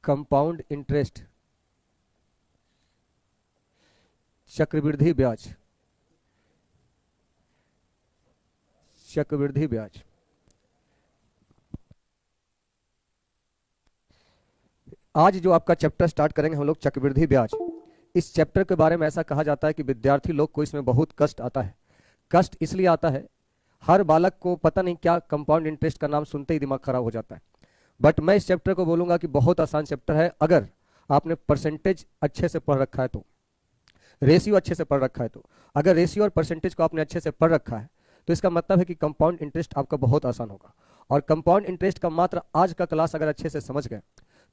Compound interest, चक्रवृद्धि ब्याज, चक्रवृद्धि ब्याज। आज जो आपका चैप्टर स्टार्ट करेंगे हम लोग चक्रवृद्धि ब्याज। इस चैप्टर के बारे में ऐसा कहा जाता है कि विद्यार्थी लोग को इसमें बहुत कष्ट आता है। कष्ट इसलिए आता है, हर बालक को पता नहीं क्या कंपाउंड इंटरेस्ट का नाम सुनते ही दिमाग खराब हो जाता है। बट मैं इस चैप्टर को बोलूंगा कि बहुत आसान चैप्टर है, अगर आपने परसेंटेज अच्छे से पढ़ रखा है तो, रेशियो अच्छे से पढ़ रखा है तो। अगर रेशियो और परसेंटेज को आपने अच्छे से पढ़ रखा है तो इसका मतलब है कि कंपाउंड इंटरेस्ट आपका बहुत आसान होगा। और कंपाउंड इंटरेस्ट का मात्र आज का क्लास अगर अच्छे से समझ गए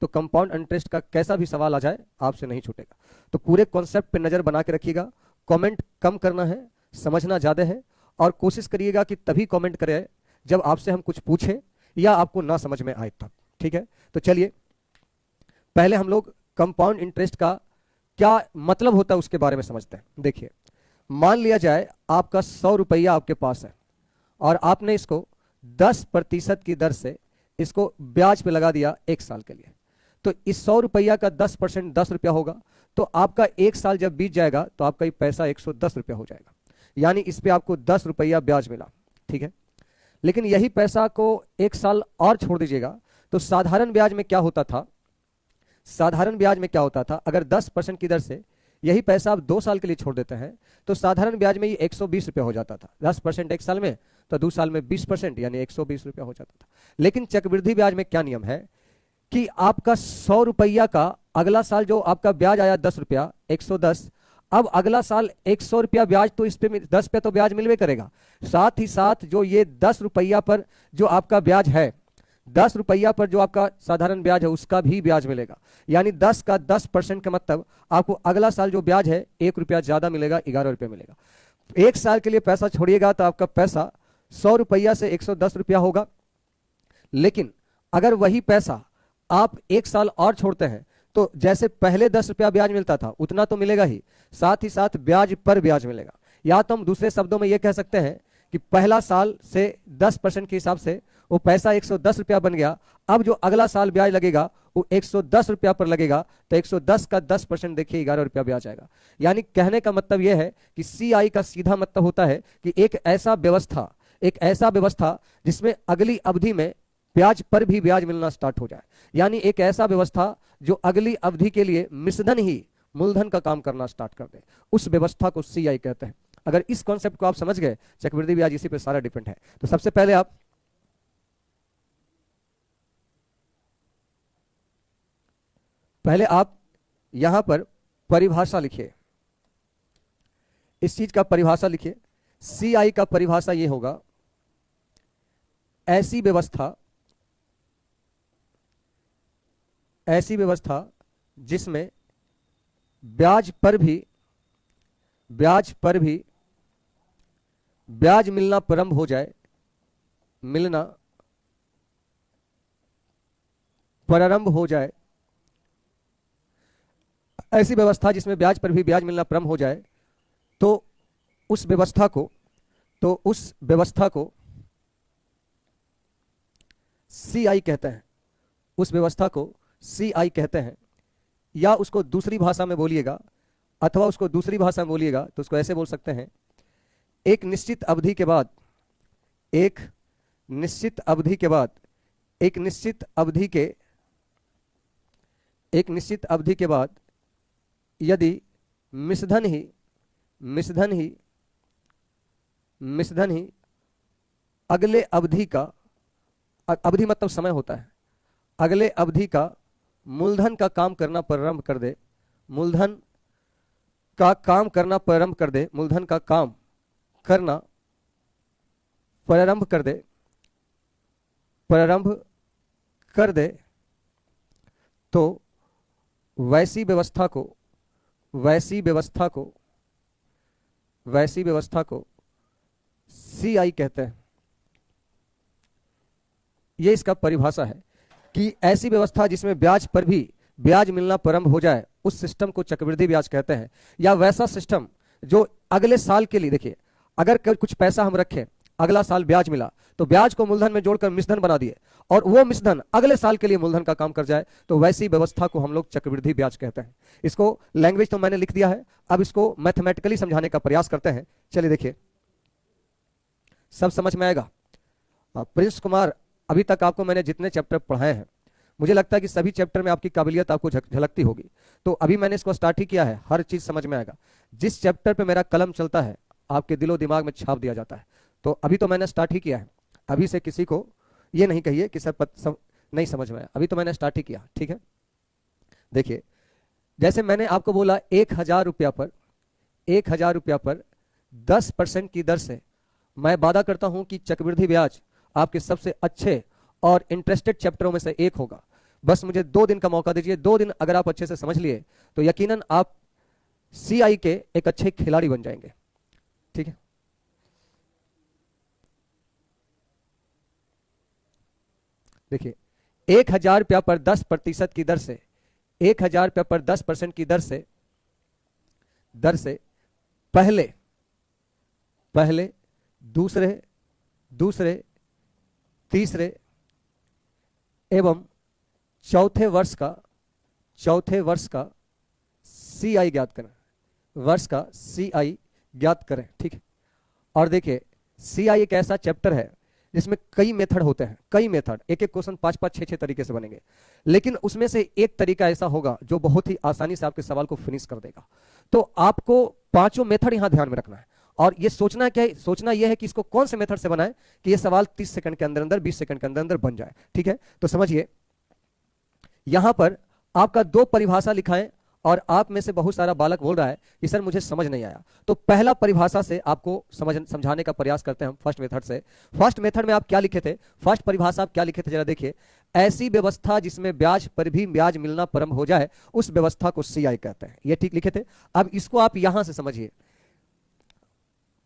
तो कंपाउंड इंटरेस्ट का कैसा भी सवाल आ जाए आपसे नहीं छूटेगा। तो पूरे कॉन्सेप्ट पे नजर बना के रखिएगा। कमेंट कम करना है, समझना ज्यादा है, और कोशिश करिएगा कि तभी कमेंट करें जब आपसे हम कुछ पूछें या आपको ना समझ में आए तब। ठीक है, तो चलिए पहले हम लोग कंपाउंड इंटरेस्ट का क्या मतलब होता है उसके बारे में समझते हैं। देखिए, मान लिया जाए आपका 100 रुपया आपके पास है और आपने इसको 10% की दर से इसको ब्याज पे लगा दिया 1 साल के लिए। तो इस 100 रुपया का 10% 10 रुपया होगा। तो आपका 1 साल जब बीत जाएगा तो आपका ये पैसा 110 रुपया हो जाएगा, यानी इस पे आपको 10 रुपया ब्याज मिला। ठीक है, लेकिन यही पैसा को 1 साल और छोड़ दीजिएगा तो साधारण ब्याज में क्या होता था, साधारण ब्याज में क्या होता था, अगर 10% की दर से यही पैसा आप 2 साल के लिए छोड़ देते हैं तो साधारण ब्याज में ये 120 रुपया हो जाता था। 10% 1 साल में तो 2 साल में 20% यानी 120 रुपया हो जाता था। लेकिन चक्रवृद्धि ब्याज में क्या नियम है कि आपका 100 रुपया का अगला साल जो आपका ब्याज आया 10 रुपया, 110, अब अगला साल 100 रुपया ब्याज तो इस पे 10 पे तो ब्याज मिलवे करेगा, साथ ही साथ जो ये 10 रुपया पर जो आपका ब्याज है, 10 रुपया पर जो आपका साधारण ब्याज है उसका भी ब्याज मिलेगा। यानी 10 का 10% का मतलब आपको अगला साल जो ब्याज है 1 रुपया ज्यादा मिलेगा, 11 रुपया मिलेगा। 1 साल के लिए पैसा छोड़िएगा तो आपका पैसा 100 रुपया से 110 रुपया होगा। लेकिन अगर वही पैसा आप 1 साल और छोड़ते हैं तो जैसे पहले 10 रुपया ब्याज मिलता था उतना तो मिलेगा ही, साथ ही साथ ब्याज पर ब्याज मिलेगा। या तो हम दूसरे शब्दों में यह कह सकते हैं कि पहला साल से 10% के हिसाब से वो पैसा 110 रुपया बन गया। अब जो अगला साल ब्याज लगेगा वो 110 रुपया पर लगेगा, तो 110 का 10% देखिए 11 रुपया ब्याज आएगा। यानी कहने का मतलब यह है कि CI का सीधा मतलब होता है कि एक ऐसा व्यवस्था जिसमें अगली अवधि में ब्याज पर भी ब्याज मिलना स्टार्ट हो जाए, यानी एक ऐसा व्यवस्था जो अगली अवधि के लिए मिश्रधन ही मूलधन का काम करना स्टार्ट कर दे, उस व्यवस्था को CI कहते हैं। अगर इस कॉन्सेप्ट को आप समझ गए, चक्रवृद्धि ब्याज इसी पे सारा डिपेंड है। तो सबसे पहले आप यहां पर परिभाषा लिखिए, इस चीज का परिभाषा लिखिए। CI का परिभाषा यह होगा, ऐसी व्यवस्था जिसमें ब्याज पर भी ब्याज मिलना प्रारंभ हो जाए, ऐसी व्यवस्था जिसमें ब्याज पर भी ब्याज मिलना प्रारंभ हो जाए तो उस व्यवस्था को CI कहते हैं, उस व्यवस्था को CI कहते हैं। या उसको दूसरी भाषा में बोलिएगा, अथवा उसको दूसरी भाषा में बोलिएगा तो उसको ऐसे बोल सकते हैं, एक निश्चित अवधि के बाद यदि मिश्रधन ही अगले अवधि मतलब समय होता है, अगले अवधि का मूलधन का काम करना प्रारंभ कर दे, मूलधन का काम करना प्रारंभ कर दे तो वैसी व्यवस्था को CI कहते हैं। ये इसका परिभाषा है कि ऐसी व्यवस्था जिसमें ब्याज पर भी ब्याज मिलना प्रारंभ हो जाए उस सिस्टम को चक्रवृद्धि ब्याज कहते हैं। या वैसा सिस्टम जो अगले साल के लिए, देखिए अगर कुछ पैसा हम रखें अगला साल ब्याज मिला तो ब्याज को मूलधन में जोड़कर मिश्रधन बना दिए और वो मिश्रधन अगले साल के लिए मूलधन का काम कर जाए, तो वैसी व्यवस्था को हम लोग चक्रवृद्धि ब्याज कहते हैं। इसको लैंग्वेज तो मैंने लिख दिया है, अब इसको मैथमेटिकली समझाने का प्रयास करते हैं। चलिए देखिए, सब समझ में आएगा। प्रिंस कुमार, अभी तक आपको मैंने जितने चैप्टर पढ़ाए हैं, मुझे लगता है कि सभी चैप्टर में आपकी काबिलियत आपको झलकती होगी। तो अभी मैंने इसको स्टार्ट ही किया है, हर चीज समझ में आएगा। जिस चैप्टर पे मेरा कलम चलता है आपके दिलो दिमाग में छाप दिया जाता है। तो अभी तो मैंने स्टार्ट ही किया है, अभी से किसी को ये नहीं कहिए कि सर नहीं समझ में आया, अभी तो मैंने स्टार्ट ही किया, ठीक है। देखिए, जैसे मैंने आपको बोला 1,000 रुपया पर 1,000 रुपया पर 10% की दर से मैं वादा करता हूं कि चक्रवृद्धि ब्याज आपके सबसे अच्छे और इंटरेस्टेड चैप्टरों में से एक होगा। बस मुझे 2 दिन का मौका दीजिए, 2 दिन अगर आप अच्छे से समझ लिए तो यकीनन आप सीआई के एक अच्छे खिलाड़ी बन जाएंगे, ठीक है। देखिए, 1,000 रुपया पर 10% की दर से 1,000 रुपया पर 10% की दर से पहले दूसरे तीसरे एवं चौथे वर्ष का सीआई ज्ञात करें, ज्ञात करें, ठीक है। और देखिए, सीआई एक ऐसा चैप्टर है जिसमें कई मेथड होते हैं, कई मेथड, एक एक क्वेश्चन 5-5, 6-6 तरीके से बनेंगे, लेकिन उसमें से एक तरीका ऐसा होगा जो बहुत ही आसानी से आपके सवाल को फिनिश कर देगा। तो आपको 5 मेथड यहां ध्यान में रखना है और ये सोचना क्या है, सोचना यह है कि इसको कौन से मेथड से बनाए कि ये सवाल 30 सेकंड के अंदर 20 सेकंड के अंदर बन जाए, ठीक है। तो समझिए, यहां पर आपका 2 परिभाषा लिखा है और आप में से बहुत सारा बालक बोल रहा है कि सर मुझे समझ नहीं आया। तो पहला परिभाषा से आपको समझाने का प्रयास करते हैं हम, फर्स्ट मेथड से। फर्स्ट मेथड में आप क्या लिखे थे, फर्स्ट परिभाषा आप क्या लिखे थे, जरा देखिए। ऐसी व्यवस्था जिसमें ब्याज पर भी ब्याज मिलना प्रारंभ हो जाए उस व्यवस्था को सीआई कहते हैं, ये ठीक लिखे थे। अब इसको आप यहां से समझिए,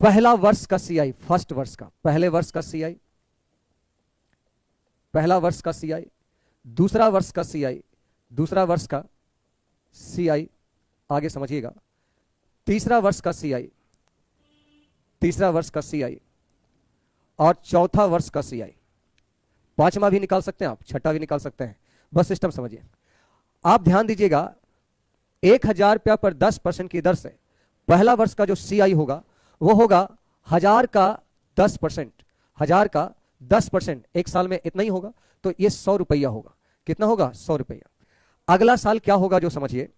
पहला वर्ष का सीआई, फर्स्ट वर्ष का, पहले वर्ष का सीआई, पहला वर्ष का सीआई, दूसरा वर्ष का सीआई, दूसरा वर्ष का सीआई, आगे समझिएगा, तीसरा वर्ष का सीआई, तीसरा वर्ष का सीआई और चौथा वर्ष का सीआई। 5वां भी निकाल सकते हैं आप, 6वां भी निकाल सकते हैं, बस सिस्टम समझिए। आप ध्यान दीजिएगा, 1,000 रुपया पर 10% की दर से पहला वर्ष का जो सीआई होगा वो होगा 1000 का 10%, 1000 का 10%, एक साल में इतना ही होगा, तो ये 100 रुपया होगा। कितना होगा? 100 रुपया। अगला साल क्या होगा जो समझिए,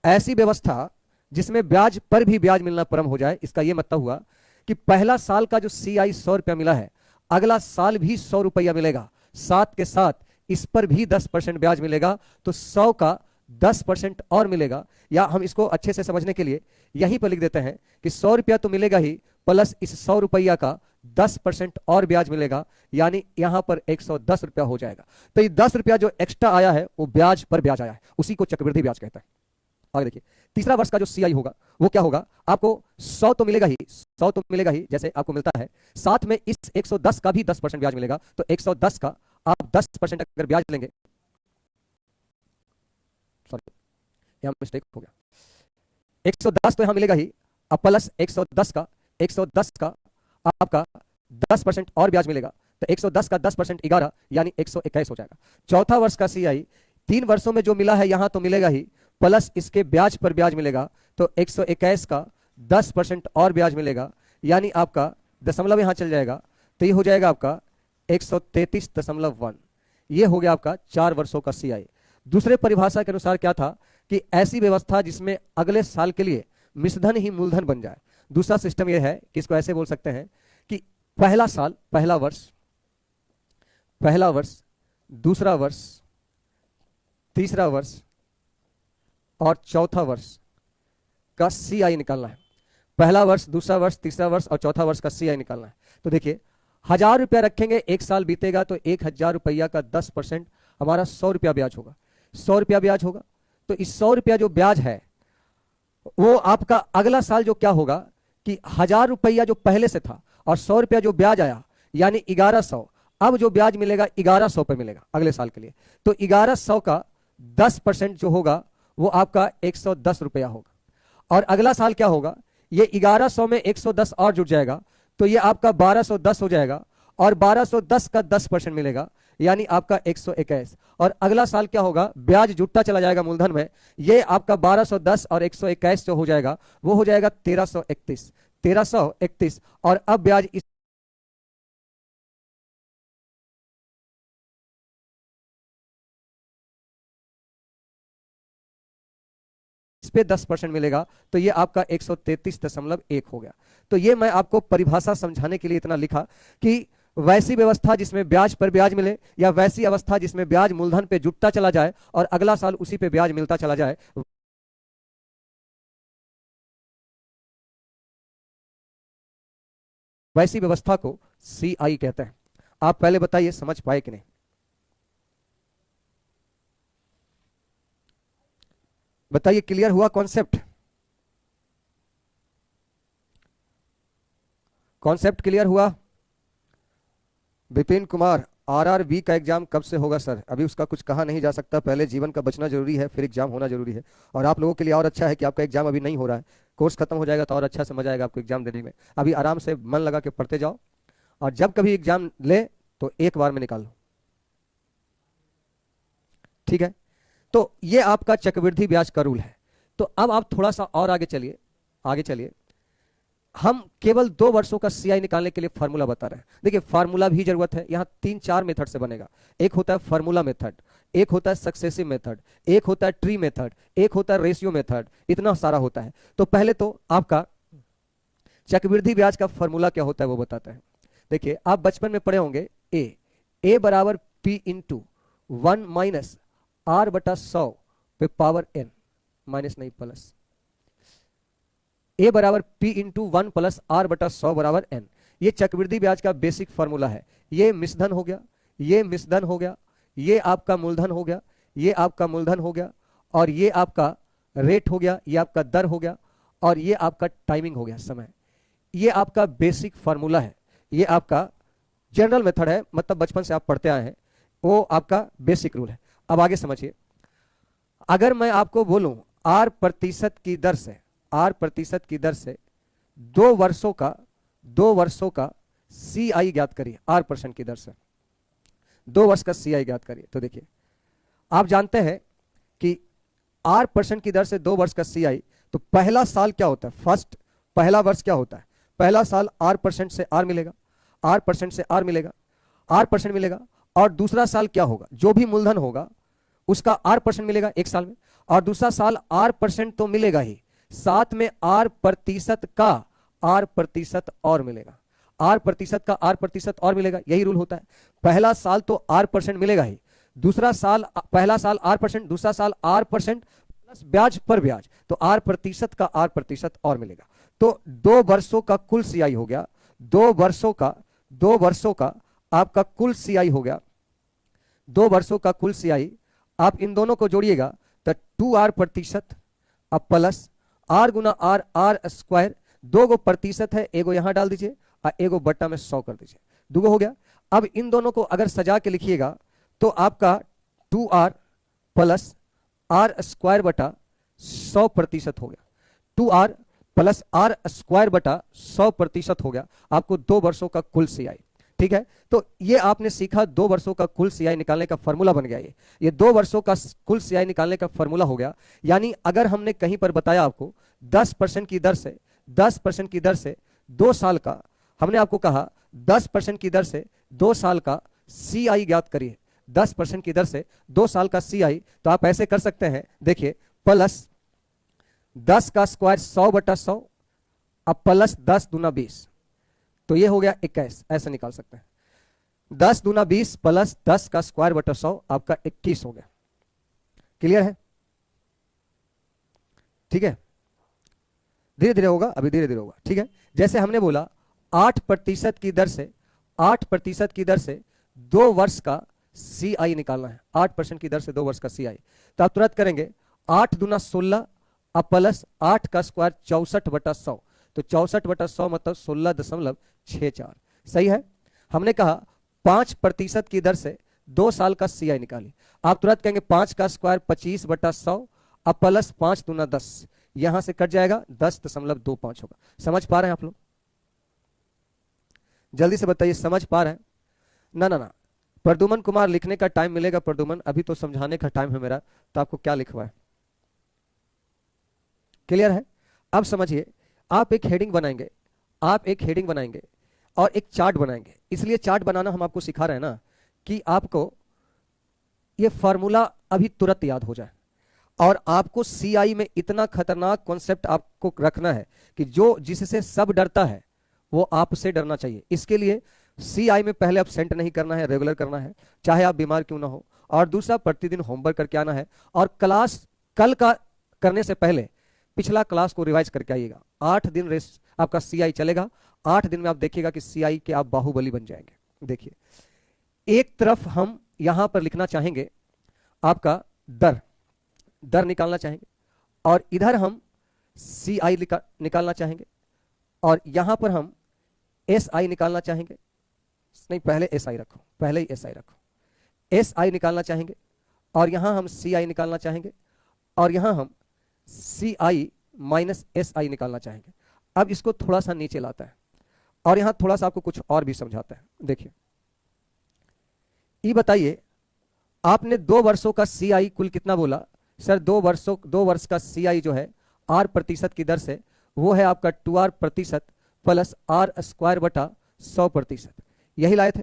ऐसी व्यवस्था जिसमें ब्याज पर भी ब्याज मिलना प्रारंभ हो जाए, इसका यह मतलब हुआ कि पहला साल का जो सीआई 100 रुपया मिला है, अगला साल भी 100 रुपया मिलेगा, साथ के साथ इस पर भी 10% ब्याज मिलेगा, तो 100 का 10% और मिलेगा। या हम इसको अच्छे से समझने के लिए यहीं पर लिख देते हैं कि 100 रुपया तो मिलेगा ही, प्लस इस 100 रुपया का 10% और ब्याज मिलेगा, यानी यहां पर 110 रुपया हो जाएगा। तो ये 10 रुपया जो एक्स्ट्रा आया है वो ब्याज पर ब्याज आया है, उसी को चक्रवृद्धि ब्याज कहता है। आगे देखिए, तीसरा वर्ष का जो सीआई होगा वो क्या होगा, आपको 100 तो मिलेगा ही, 100 तो मिलेगा ही जैसे आपको मिलता है, साथ में इस 110 का भी 10% ब्याज मिलेगा, तो 110 का आप 10% अगर ब्याज लेंगे, सॉरी यहां मिस्टेक हो गया, 110 तो यहां मिलेगा ही, अब प्लस 110 का आपका 10% और ब्याज मिलेगा, तो 110 का 10% 11 यानी 121 हो जाएगा। चौथा वर्ष का सीआई 3 वर्षों में जो मिला है यहां तो मिलेगा ही, प्लस इसके ब्याज पर ब्याज मिलेगा, तो 121 का 10% और ब्याज मिलेगा, यानी आपका दशमलव यहां चल जाएगा, तो ये हो जाएगा आपका 133.1। ये हो गया आपका 4 वर्षों का सीआई। दूसरे परिभाषा के अनुसार क्या था कि ऐसी व्यवस्था जिसमें अगले साल के लिए मिश्रधन ही मूलधन बन जाए। दूसरा सिस्टम यह है कि इसको ऐसे बोल सकते हैं कि पहला साल, पहला वर्ष, दूसरा वर्ष, तीसरा वर्ष और चौथा वर्ष का सीआई निकालना है। पहला वर्ष, दूसरा वर्ष, तीसरा वर्ष और चौथा वर्ष का सीआई निकालना है। तो देखिए, 1000 रुपया रखेंगे, एक साल बीतेगा तो 1000 रुपया का 10% हमारा 100 रुपया ब्याज होगा, 100 रुपया ब्याज होगा। तो इस 100 रुपया जो ब्याज है वो आपका अगला साल जो क्या होगा कि 1000 रुपया जो पहले से था और 100 रुपया जो ब्याज आया यानी 1100, अब जो ब्याज मिलेगा 1100 पे मिलेगा अगले साल के लिए, तो 1100 का 10% जो होगा वो आपका 110 रुपया होगा। और अगला साल क्या होगा, ये 1100 में 110 और जुड़ जाएगा, तो ये आपका 1210 हो जाएगा, और 1210 का 10% मिलेगा, यानी आपका 121। और अगला साल क्या होगा, ब्याज जुटता चला जाएगा मूलधन में, ये आपका 1210 और 121 जो हो जाएगा वो हो जाएगा 1331। 1331, और अब ब्याज इस पे 10% मिलेगा, तो ये आपका 133.1 हो गया। तो ये मैं आपको परिभाषा समझाने के लिए इतना लिखा कि वैसी व्यवस्था जिसमें ब्याज पर ब्याज मिले, या वैसी अवस्था जिसमें ब्याज मूलधन पे जुटता चला जाए और अगला साल उसी पे ब्याज मिलता चला जाए, वैसी व्यवस्था को CI कहते हैं। आप पहले बताइए समझ पाए कि नहीं। बताइए, क्लियर हुआ कॉन्सेप्ट? कॉन्सेप्ट क्लियर हुआ? विपिन कुमार, RRB का एग्जाम कब से होगा सर? अभी उसका कुछ कहा नहीं जा सकता, पहले जीवन का बचना जरूरी है, फिर एग्जाम होना जरूरी है। और आप लोगों के लिए और अच्छा है कि आपका एग्जाम अभी नहीं हो रहा है, कोर्स खत्म हो जाएगा तो और अच्छा समझ आएगा आपको एग्जाम देने में। अभी आराम से मन लगा के पढ़ते जाओ, और जब कभी एग्जाम ले तो एक बार में निकाल लो, ठीक है? तो ये आपका चक्रवृद्धि ब्याज का रूल है। तो अब आप थोड़ा सा और आगे चलिए, आगे चलिए। हम केवल 2 वर्षों का CI निकालने के लिए फार्मूला बता रहे हैं। देखिए, फार्मूला भी जरूरत है, यहां 3-4 मेथड से बनेगा। एक होता है फार्मूला मेथड, एक होता है सक्सेसिव मेथड, एक होता है ट्री मेथड, एक होता है रेशियो मेथड, इतना सारा होता है। तो पहले तो आपका चक्रवृद्धि ब्याज का फार्मूला क्या होता है वो बताते हैं। देखिए, आप बचपन में पढ़े होंगे, ए बराबर P इंटू 1 माइनस R बटा 100 पे पावर N, माइनस नहीं प्लस, ए बराबर P इंटू 1 प्लस R बटा 100 बराबर N। ये चक्रवृद्धि ब्याज का बेसिक फॉर्मूला है। ये मिश्रधन हो गया, ये मिश्रधन हो गया, ये आपका मूलधन हो गया, ये आपका मूलधन हो गया, और ये आपका रेट हो गया, ये आपका दर हो गया, और ये आपका टाइमिंग हो गया, समय। ये आपका बेसिक फार्मूला है, ये आपका जनरल मेथड है, मतलब बचपन से आप पढ़ते आए हैं, वो आपका बेसिक रूल है। अब आगे समझिए, अगर मैं आपको बोलूं R प्रतिशत की दर से, R प्रतिशत की दर से 2 वर्षों का CI ज्ञात करिए, R% की दर से 2 वर्ष का CI ज्ञात करिए। तो देखिए, आप जानते हैं कि R% की दर से 2 वर्ष का CI, तो पहला साल क्या होता है, पहला वर्ष क्या होता है, पहला साल R% से R मिलेगा, R% से R मिलेगा, R% मिलेगा, और दूसरा साल क्या होगा, जो भी मूलधन होगा उसका R% मिलेगा एक साल में, और दूसरा साल R% तो मिलेगा ही, साथ में R% का R% और मिलेगा, R% का R% और मिलेगा। यही रूल होता है, पहला साल तो R% मिलेगा ही, दूसरा साल, पहला साल R%, दूसरा साल R% प्लस ब्याज पर ब्याज, तो R% का R% और मिलेगा। तो 2 वर्षों का कुल CI हो गया, 2 वर्षों का आपका कुल CI हो गया, 2 वर्षों का कुल CI। आप इन दोनों को जोड़िएगा तो 2R% अब प्लस R गुना R स्क्वायर, 2 गो प्रतिशत है, एगो यहां डाल दीजिए और एगो बट्टा में 100 कर दीजिए, 2 हो गया। अब इन दोनों को अगर सजा के लिखिएगा तो आपका 2R प्लस R स्क्वायर बटा 100% हो गया, 2R प्लस R स्क्वायर बटा 100% हो गया आपको 2 वर्षों का कुल CI, ठीक है? तो ये आपने सीखा, 2 वर्षों का कुल CI निकालने का फॉर्मूला बन गया। ये 2 वर्षों का कुल CI निकालने का फॉर्मूला हो गया। यानी अगर हमने कहीं पर बताया आपको 10% की दर से, 10% की दर से 2 साल का, हमने आपको कहा 10% की दर से 2 साल का CI ज्ञात करिए, 10% की दर से 2 साल का CI, तो आप ऐसे कर सकते हैं, देखिए, प्लस 10 का स्क्वायर 100/100, अब प्लस 10 दूना 20, तो ये हो गया 21, ऐसा निकाल सकते हैं। 10 दूना 20 प्लस 10 का स्क्वायर बटा 100 आपका 21 हो गया। क्लियर है? ठीक है, धीरे धीरे होगा, अभी धीरे धीरे होगा, ठीक है? जैसे हमने बोला 8% की दर से, 8% की दर से 2 वर्ष का CI निकालना है, 8% की दर से 2 वर्ष का CI, तो आप तुरंत करेंगे 8 दूना 16 अब प्लस 8 का स्क्वायर 64/100, तो 64/100 मतलब 16.64, सही है? हमने कहा 5% की दर से 2 साल का CI निकाली, आप तुरंत कहेंगे 5 का स्क्वायर 25/100 अब प्लस 5 दूना 10, यहां से कट जाएगा 10.25 होगा। समझ पा रहे हैं आप लोग? जल्दी से बताइए, समझ पा रहे हैं? ना ना ना, प्रद्युमन कुमार लिखने का टाइम मिलेगा। प्रद्युमन, अभी तो समझाने का टाइम है मेरा, तो आपको क्या लिखवा है? क्लियर है? अब समझिए, आप एक हेडिंग बनाएंगे, आप एक हेडिंग बनाएंगे और एक चार्ट बनाएंगे। इसलिए चार्ट बनाना हम आपको सिखा रहे हैं ना, कि आपको ये फॉर्मूला अभी तुरंत याद हो जाए। और आपको सीआई में इतना खतरनाक कॉन्सेप्ट आपको रखना है कि जो जिससे सब डरता है वो आपसे डरना चाहिए। इसके लिए सीआई में पहले अब्सेंट नहीं करना है, रेगुलर करना है, चाहे आप बीमार क्यों ना हो। और दूसरा, प्रतिदिन होमवर्क करके आना है। और क्लास कल का करने से पहले पिछला क्लास को रिवाइज करके आइएगा। 8 दिन रेस्ट आपका सीआई चलेगा। 8 दिन में आप देखिएगा कि सीआई के आप बाहुबली बन जाएंगे। देखिए, एक तरफ हम यहां पर लिखना चाहेंगे आपका दर, दर निकालना चाहेंगे, और इधर हम सीआई निकालना चाहेंगे, और यहां पर हम एसआई निकालना चाहेंगे। नहीं, पहले एसआई रखो, पहले ही एसआई रखो। एसआई निकालना चाहेंगे, और यहां हम सीआई निकालना चाहेंगे, और यहां हम सीआई माइनस एसआई निकालना चाहेंगे। अब इसको थोड़ा सा नीचे लाता है, और यहां थोड़ा सा आपको कुछ और भी समझाता है। देखिए, ये बताइए, आपने 2 वर्षों का सीआई कुल कितना बोला? सर 2 वर्ष का सीआई जो है आर प्रतिशत की दर से, वो है आपका 2r प्रतिशत प्लस आर स्क्वायर बटा 100%। यही लाए थे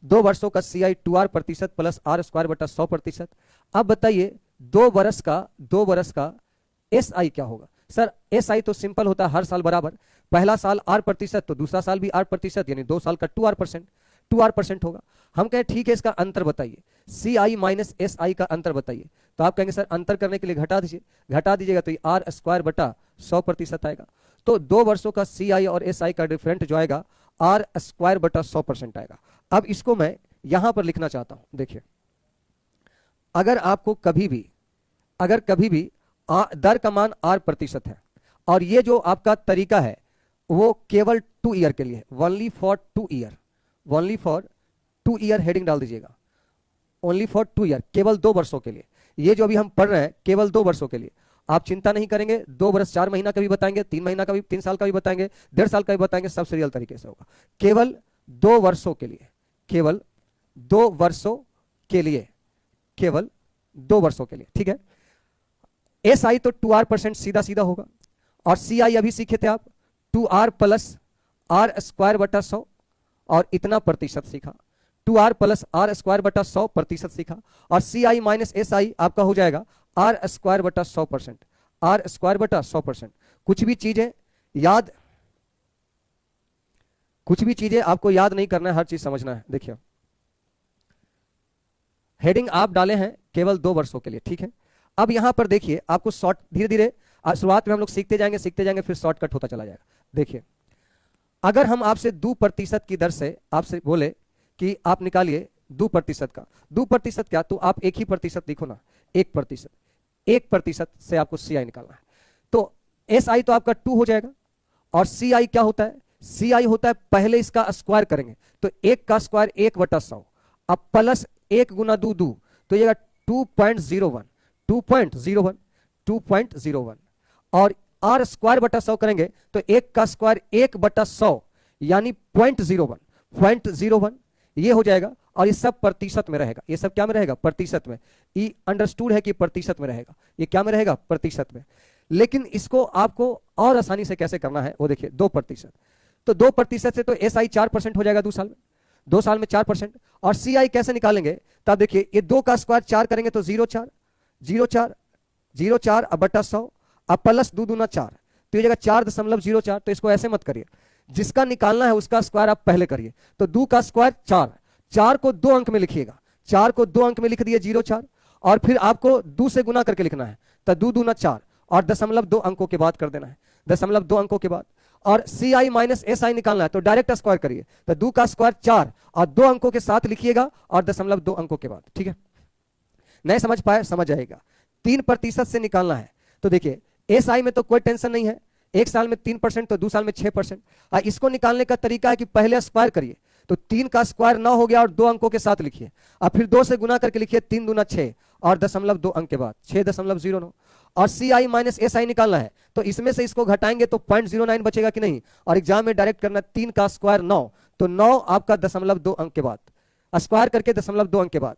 2 वर्षों का सीआई 2r प्रतिशत प्लस आर स्क्वायर बटा 100%। अब बताइए 2 वर्ष का एसआई क्या होगा? सर एसआई तो सिंपल होता है, हर साल बराबर। पहला साल आर प्रतिशत तो दूसरा साल भी आर प्रतिशत, यानी 2 साल का 2r% होगा। हम कहें ठीक है, इसका अंतर बताइए, सी आई माइनस एस आई का अंतर बताइए। तो आप कहेंगे सर अंतर करने के लिए घटा दीजिए, घटा दीजिएगा तो ये आर स्क्वायर बटा 100% आएगा। तो 2 वर्षों का सी आई और एस आई का डिफरेंट जो आएगा आर स्क्वायर बटा 100% आएगा। अब इसको मैं यहां पर लिखना चाहता हूं। देखिए, अगर आपको कभी भी दर का मान आर प्रतिशत है, और ये जो आपका तरीका है वो केवल 2 ईयर के लिए, only for 2 year, only for 2 year heading डाल दीजिएगा, ओनली फॉर 2 ईयर, केवल 2 वर्षों के लिए। ये जो अभी हम पढ़ रहे हैं केवल 2 वर्षों के लिए। आप चिंता नहीं करेंगे, 2 वर्ष 4 महीना का भी बताएंगे, 3 महीना का भी, 3 साल का भी बताएंगे, 1.5 साल का भी बताएंगे, सब सीरियल तरीके से होगा। केवल 2 वर्षों के लिए, केवल 2 वर्षों के लिए, केवल 2 वर्षों के लिए, ठीक है। एस आई तो 2r% सीधा सीधा होगा, और सी आई अभी सीखे थे आप 2r प्लस आर स्क्वायर बटा 100, और इतना प्रतिशत सीखा, 2r प्लस आर स्क्वायर बटा 100% सीखा। और सी आई माइनस एस आई आपका हो जाएगा आर स्क्वायर बटा 100%, आर स्क्वायर बटा 100%। कुछ भी चीजें आपको याद नहीं करना है, हर चीज समझना है। देखिए, हेडिंग आप डाले हैं केवल 2 वर्षों के लिए, ठीक है। अब यहां पर देखिए, आपको शॉर्ट धीरे धीरे शुरुआत में हम लोग सीखते जाएंगे, फिर शॉर्टकट होता चला जाएगा। देखिए, अगर हम आपसे 2% की दर से आपसे बोले कि आप निकालिए 2% का, 2% क्या, तो आप 1 ही प्रतिशत लिखो ना, 1% से आपको सी आई निकालना है। तो एस आई तो आपका 2 हो जाएगा, और सी आई क्या होता है? सी आई होता है, पहले इसका स्क्वायर करेंगे तो 1 का स्क्वायर 1/100, अब प्लस 1 गुना 2 तो ये 2.01, और आर स्क्वायर बटा 100 करेंगे तो 1 का स्क्वायर 1/100 यानी 0.01 ये हो जाएगा। और ये सब प्रतिशत में रहेगा, ये सब क्या में रहेगा? प्रतिशत में। ये अंडरस्टूड है कि प्रतिशत में रहेगा, ये क्या में रहेगा? प्रतिशत में। लेकिन इसको आपको और आसानी से कैसे करना है वो देखिए, 2%। तो 2% से तो एस आई 4% हो जाएगा 2 साल में, 2 साल में 4%। और सी आई कैसे निकालेंगे? तब देखिए, ये 2 का स्क्वायर 4 करेंगे तो 0.4 अब बटा 100, अब प्लस 2 दूना 4, तो ये जगह 4.04। तो इसको ऐसे मत करिए, जिसका निकालना है उसका स्क्वायर आप पहले करिए। तो 2 का स्क्वायर 4 को 2 अंक में लिखिएगा, 4 को 2 अंक में लिख दिए 0.4, और फिर आपको 2 से गुना करके लिखना है, तो 2 दूना 4, और 0.2 अंकों के बाद कर देना है, 0.2 अंकों के बाद। और सी आई माइनस एस आई निकालना है तो डायरेक्ट स्क्वायर करिए, तो 2 का स्क्वायर 4 और 2 अंकों के साथ लिखिएगा, और 0.2 अंकों के बाद, ठीक है। नहीं समझ पाए? समझ आएगा। 3% से निकालना है, तो देखिए एस आई में तो कोई टेंशन नहीं है, 1 साल में 3% तो 2 साल में 6%। इसको निकालने का तरीका है कि पहले स्क्वायर करिए, तो 3 का स्क्वायर 9 हो गया, और 2 अंकों के साथ लिखिए, और फिर 2 से गुना करके लिखिए, 3 दूना 6, और 0.2 अंक के बाद 6.09। और सी आई माइनस एस आई निकालना है, तो इसमें से इसको घटाएंगे तो 0.09 बचेगा कि नहीं। और एग्जाम में डायरेक्ट करना, 3 का स्क्वायर 9, तो 9 आपका 0.2 अंक के बाद, स्क्वायर करके 0.2 अंक के बाद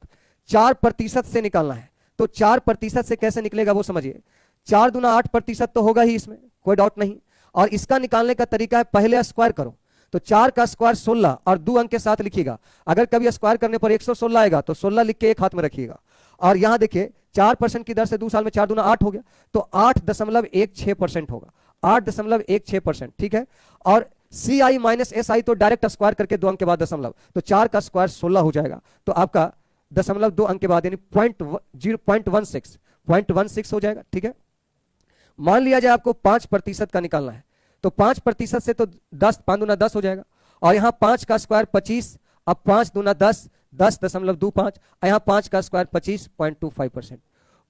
4% से निकालना है। तो 4% से कैसे निकलेगा वो समझिए। 4 दूना 8% तो होगा ही, इसमें कोई डाउट नहीं। और इसका निकालने का तरीका है, पहले स्क्वायर करो। तो 4 का स्क्वायर 16 और 2 अंक के साथ लिखिएगा। अगर कभी स्क्वायर करने पर 116 आएगा तो 16 लिख के एक हाथ में रखिएगा। और यहां देखिए 4% की दर से 2 साल में 4 दूना 8 हो गया, तो 8.16% होगा, 8.16%। ठीक है। और सी आई माइनस एस आई तो डायरेक्ट स्क्वायर करके 2 अंक के बाद दशमलव, तो 4 का स्क्वायर 16 हो जाएगा। तो आपका 0.2 अंक के बाद यानी 0.16 हो जाएगा। ठीक है। मान लिया जाए आपको 5% का निकालना है, तो 5% से तो 10, 5 दूना 10 हो जाएगा। और यहां 5 का स्क्वायर 25, अब 5 दूना 10, 10.25, यहां 5 का स्क्वायर 25.25%।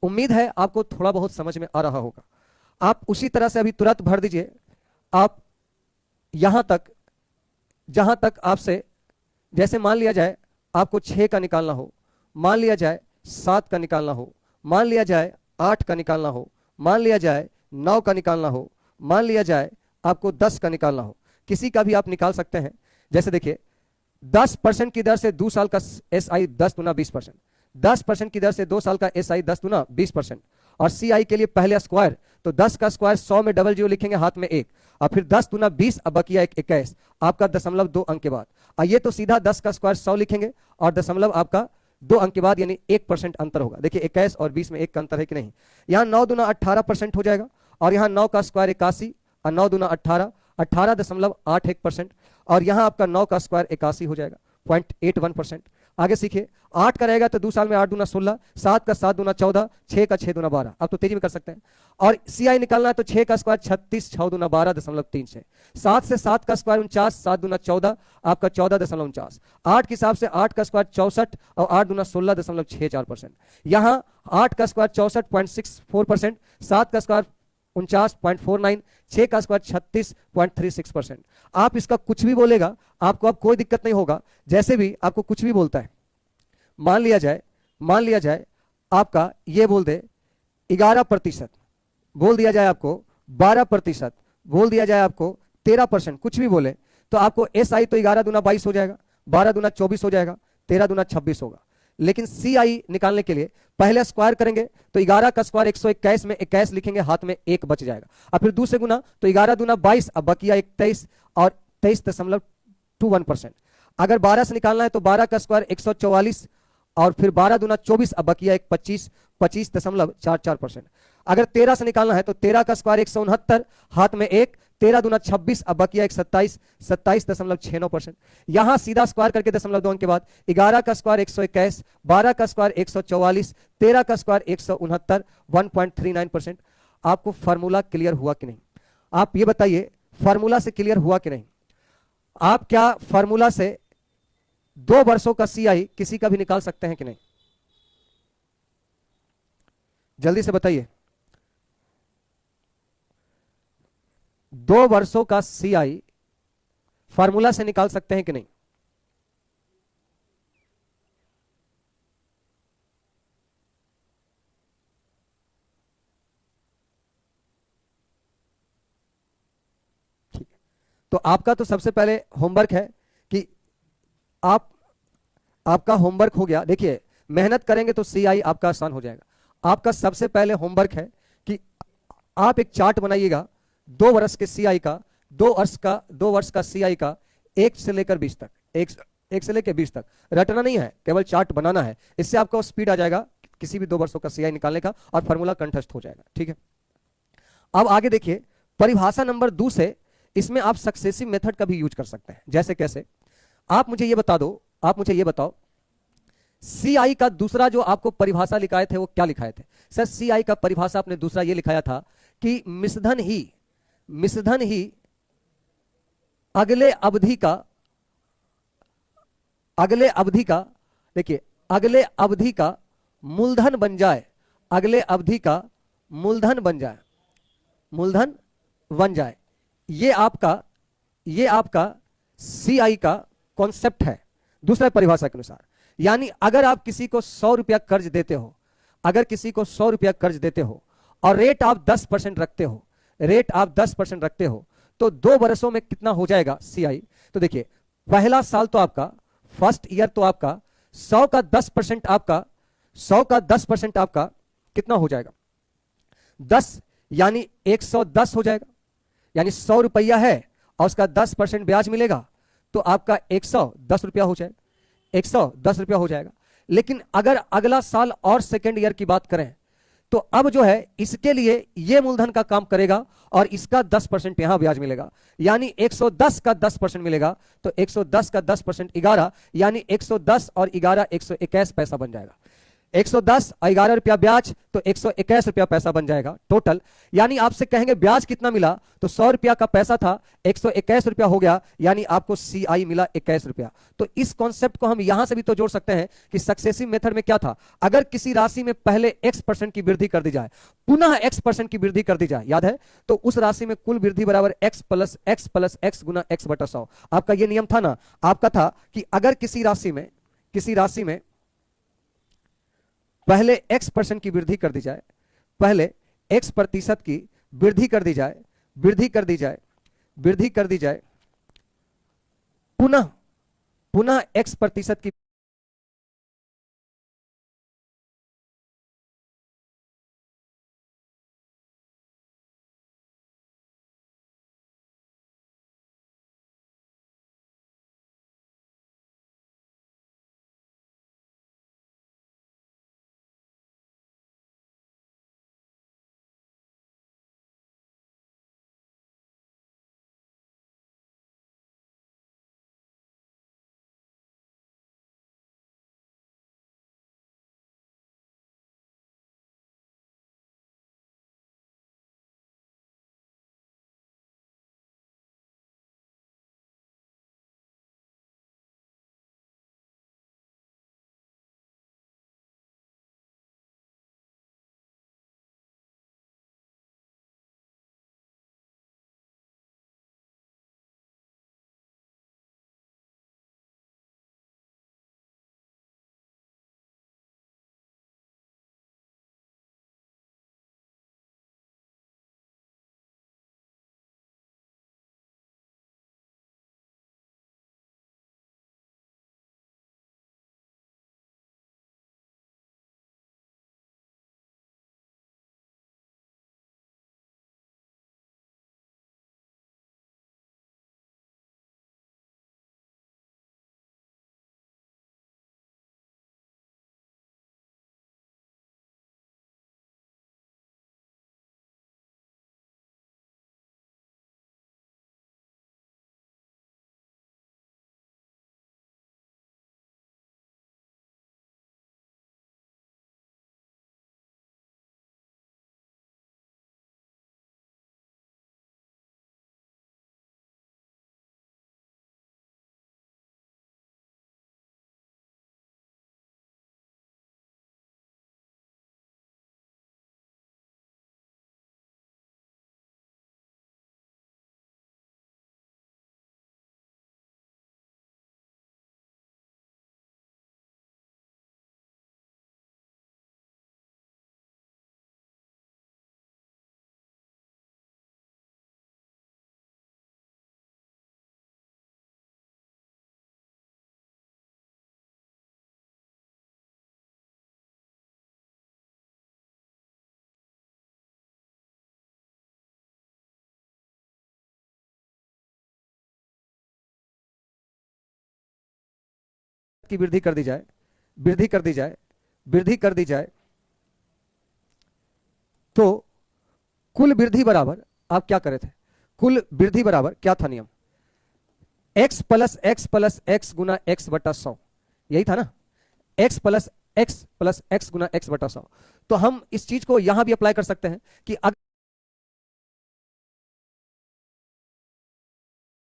उम्मीद है आपको थोड़ा बहुत समझ में आ रहा होगा। आप उसी तरह से अभी तुरंत भर दीजिए। आप यहां तक, जहां तक आपसे, जैसे मान लिया जाए आपको 6 का निकालना हो, मान लिया जाए 7 का निकालना हो, मान लिया जाए 8 का निकालना हो, मान लिया जाए 9 का निकालना हो, मान लिया जाए आपको 10 का निकालना हो, किसी का भी आप निकाल सकते हैं। जैसे देखिए 10% की दर से 2 साल का एस आई 10 दूना 20%, 10% की दर से 2 साल का एस आई 10 दूना 20%। और सी आई के लिए पहले स्क्वायर, तो 10 का स्क्वायर 100 में डबल जीरो लिखेंगे, हाथ में 1, और फिर 10 दूना 20, अब बकिया 21 आपका 0.2 अंक के बाद। और ये तो सीधा 10 का स्क्वायर 100 लिखेंगे और दशमलव आपका 2 अंक के बाद, यानी 1% अंतर होगा। देखिए 21 और 20 में 1 का अंतर है कि नहीं। यहाँ 9 दूना 18% हो जाएगा, और यहाँ 9 का स्क्वायर 81 और 9 दूना 18, 18.81%। और यहाँ आपका 9 का स्क्वायर 81 हो जाएगा, 0.81%। आगे सीखिए, 8 का रहेगा तो 2 साल में 8 दूना 16, 7 का 7 दूना 14, 6 का 6 दूना 12। अब तो तेजी में कर सकते हैं। और सी आई निकालना है तो 6 का स्क्वायर 36, 6 दूना 12.36, 7 से 7 का स्क्वायर 49, 7 दूना 14, आपका 14.49, 8 के हिसाब से 8 का स्क्वायर 64 और 8 दूना 16.64%। यहाँ 8 का स्क्वायर 64.64%, 7 का स्क्वायर 49.49, 6 का स्क्वायर 36.36%। आप इसका कुछ भी बोलेगा आपको, अब कोई दिक्कत नहीं होगा। जैसे भी आपको कुछ भी बोलता है, मान लिया जाए आपका ये बोल दे 11%, बोल दिया जाए आपको 12%, बोल दिया जाए आपको 13%, कुछ भी बोले तो आपको एस आई तो 11 दूना 22 हो जाएगा, 12 दूना 24 हो जाएगा, 13 दूना 26 होगा। लेकिन सी आई निकालने के लिए पहले स्क्वायर करेंगे, तो 11 का स्क्वायर 121 में 21 लिखेंगे, हाथ में 1 बच जाएगा। और फिर दूसरे गुना, तो 11 दूना 22, अब बकिया 21 और 23.21%। अगर 12 से निकालना है तो 12 का स्क्वायर 144 और फिर 12 दूना 24, अब बकिया 25, 25.44%। अगर 13 से निकालना है तो 13 का स्क्वायर 169, हाथ में 1, 13 दूना 26, अब बकिया 27, 27.69%। यहां सीधा स्क्वायर करके 0.2 अंक के बाद 11 का स्क्वायर 121, 12 का स्क्वायर 144, 13 का स्क्वायर 169, 1.39%। आपको फार्मूला क्लियर हुआ कि नहीं? आप ये बताइए, फार्मूला से क्लियर हुआ कि नहीं? आप क्या फार्मूला से 2 वर्षों का सी आई किसी का भी निकाल सकते हैं कि नहीं? जल्दी से बताइए। 2 वर्षों का सी आई फार्मूला से निकाल सकते हैं कि नहीं? ठीक है, तो आपका तो सबसे पहले होमवर्क है कि आपका होमवर्क हो गया। देखिए मेहनत करेंगे तो सी आई आपका आसान हो जाएगा। आपका सबसे पहले होमवर्क है कि आप एक चार्ट बनाइएगा 2 वर्ष के सी आई का, 2 वर्ष का सी आई का 1 से लेकर 20 तक, 1 से लेकर 20 तक। रटना नहीं है, केवल चार्ट बनाना है। इससे आपको स्पीड आ जाएगा किसी भी 2 वर्षों का सी आई निकालने का, और फॉर्मूला कंठस्थ हो जाएगा। ठीक है, अब आगे देखिए परिभाषा नंबर 2 से इसमें आप सक्सेसिव मेथड का भी यूज कर सकते हैं। जैसे कैसे? आप मुझे ये बताओ सी आई का दूसरा जो आपको परिभाषा लिखाए थे वो क्या लिखाए थे? सर सी आई का परिभाषा आपने दूसरा ये लिखाया था कि मिश्रधन ही अगले अवधि का मूलधन बन जाए, अगले अवधि का मूलधन बन जाए। ये आपका सी आई का कॉन्सेप्ट है दूसरा परिभाषा के अनुसार। यानी अगर आप किसी को 100 रुपया कर्ज देते हो, और रेट आप 10% रखते हो, तो 2 वर्षों में कितना हो जाएगा सी आई? तो देखिए पहला साल तो आपका, फर्स्ट ईयर तो आपका 100 का 10% आपका, 100 का 10% आपका कितना हो जाएगा? 10, यानी 110 हो जाएगा। यानी 100 रुपया है और उसका 10% ब्याज मिलेगा तो आपका 110 रुपया हो जाएगा, 110 रुपया हो जाएगा। लेकिन अगर अगला साल और सेकेंड ईयर की बात करें तो अब जो है इसके लिए ये मूलधन का काम करेगा और इसका 10% यहां ब्याज मिलेगा, यानी 110 का 10% मिलेगा। तो 110 का 10% 11, यानी 110 और 11 121 पैसा बन जाएगा। 110 और 11 रुपया ब्याज तो 121 रुपया पैसा बन जाएगा टोटल। यानी आपसे कहेंगे ब्याज कितना मिला, तो 100 रुपया का पैसा था, 121 रुपया हो गया, यानी आपको CI मिला 21 रुपया। तो इस कॉन्सेप्ट को हम यहां से भी तो जोड़ सकते हैं कि सक्सेसिव मेथड में क्या था, अगर किसी राशि में पहले X% की वृद्धि कर दी जाए, पुनः X% की वृद्धि कर दी जाए, याद है, तो उस राशि में कुल वृद्धि बराबर X प्लस X गुना X बटा 100। आपका ये नियम था ना, आपका था कि अगर किसी राशि में पहले X% की वृद्धि कर दी जाए, पहले X% की वृद्धि कर दी जाए, पुनः X% की वृद्धि कर दी जाए, तो कुल वृद्धि बराबर आप क्या करे थे, कुल वृद्धि बराबर क्या था नियम, X प्लस X गुना X बटा 100, यही था ना, X प्लस X गुना X बटा 100। तो हम इस चीज को यहां भी अप्लाई कर सकते हैं कि अगर